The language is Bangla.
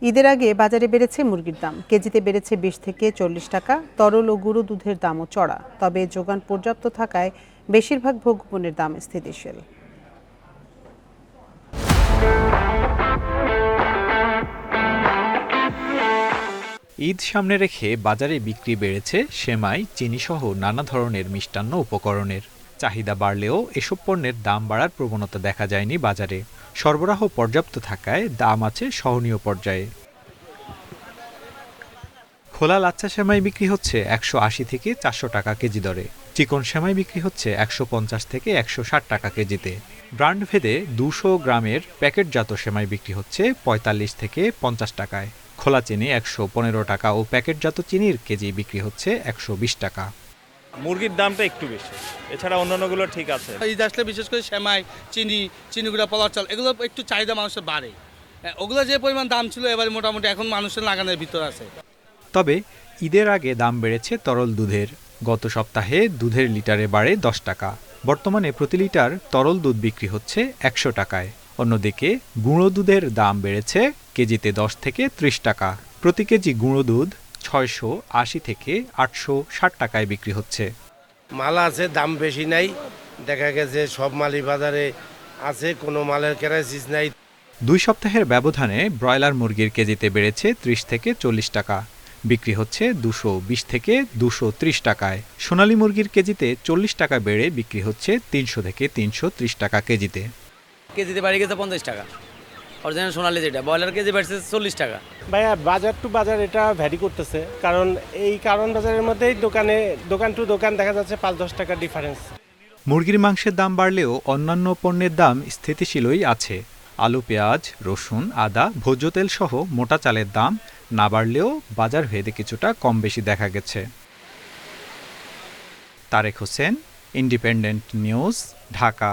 ঈদের আগে বাজারে বেড়েছে মুরগির দাম, কেজিতে বেড়েছে 20 থেকে 40 টাকা। তরল ও গুঁড়ো দুধের দামও চড়া, তবে যোগান পর্যাপ্ত থাকায় বেশিরভাগ ভোগ্যপণ্যের দাম স্থিতিশীল। ঈদ সামনে রেখে বাজারে বিক্রি বেড়েছে সেমাই, চিনিসহ নানা ধরনের মিষ্টান্ন উপকরণের। চাহিদা বাড়লেও এসব পণ্যের দাম বাড়ার প্রবণতা দেখা যায়নি বাজারে। সরবরাহ পর্যাপ্ত থাকায় দাম আছে সহনীয় পর্যায়ে। খোলা লাচ্ছা সেমাই বিক্রি হচ্ছে 180 থেকে 400 টাকা কেজি দরে। চিকন সেমাই বিক্রি হচ্ছে 150 থেকে 160 টাকা কেজিতে। ব্র্যান্ড ভেদে 200 গ্রামের প্যাকেটজাত সেমাই বিক্রি হচ্ছে 45 থেকে 50 টাকায়। খোলা চিনি 115 টাকা ও প্যাকেটজাত চিনির কেজি বিক্রি হচ্ছে 120 টাকা। মুরগির দামটা একটু বেশি, এছাড়া অন্যান্যগুলো ঠিক আছে। ঈদ আসলে বিশেষ করে সেমাই, চিনিগুড়া, পোলাও চাল এগুলো একটু চাহিদা মানুষের বাড়ে। ওগুলো যে পরিমাণ দাম ছিল এবারে মোটামুটি এখন মানুষের লাগানোর ভিতর আছে। তবে ঈদের আগে দাম বেড়েছে তরল দুধের। গত সপ্তাহে দুধের লিটারে বাড়ে 10 টাকা। বর্তমানে প্রতি লিটার তরল দুধ বিক্রি হচ্ছে 100 টাকায়। অন্যদিকে গুঁড়ো দুধের দাম বেড়েছে কেজিতে 10 থেকে 30 টাকা। প্রতি কেজি গুঁড়ো দুধ 680 থেকে 860 টাকায় বিক্রি হচ্ছে। মাল আছে, দাম বেশি নাই। দেখা গেছে সব মালই বাজারে আছে, কোনো মালের ক্রাইসিস নাই। 2 সপ্তাহের ব্যবধানে ব্রয়লার মুরগির কেজিতে বেড়েছে 30 থেকে 40 টাকা। বিক্রি হচ্ছে 220 থেকে 230 টাকায়। সোনালী মুরগির কেজিতে 40 টাকা বেড়ে বিক্রি হচ্ছে 300 থেকে 330 টাকা কেজিতে। কেজিতে বাড়ি গেছে 50 টাকা। অরিজিনাল সোনালী যেটা, ব্রয়লার কেজি বাড়ছে 40 টাকা। ভাইয়া বাজার টু বাজার এটা ভ্যারি করতেছে, কারণ এই কারণ বাজারের মধ্যেই দোকান টু দোকান দেখা যাচ্ছে 5-10 টাকার ডিফারেন্স। মুরগির মাংসের দাম বাড়লেও অন্যান্য পণ্যের দাম স্থিতিশীলই আছে। আলু, পেঁয়াজ, রসুন, আদা, ভোজ্য তেল সহ মোটা চালের দাম না বাড়লেও বাজার ভেদে কিছুটা কম বেশি দেখা গেছে। Tarek Hossain, Independent News, Dhaka.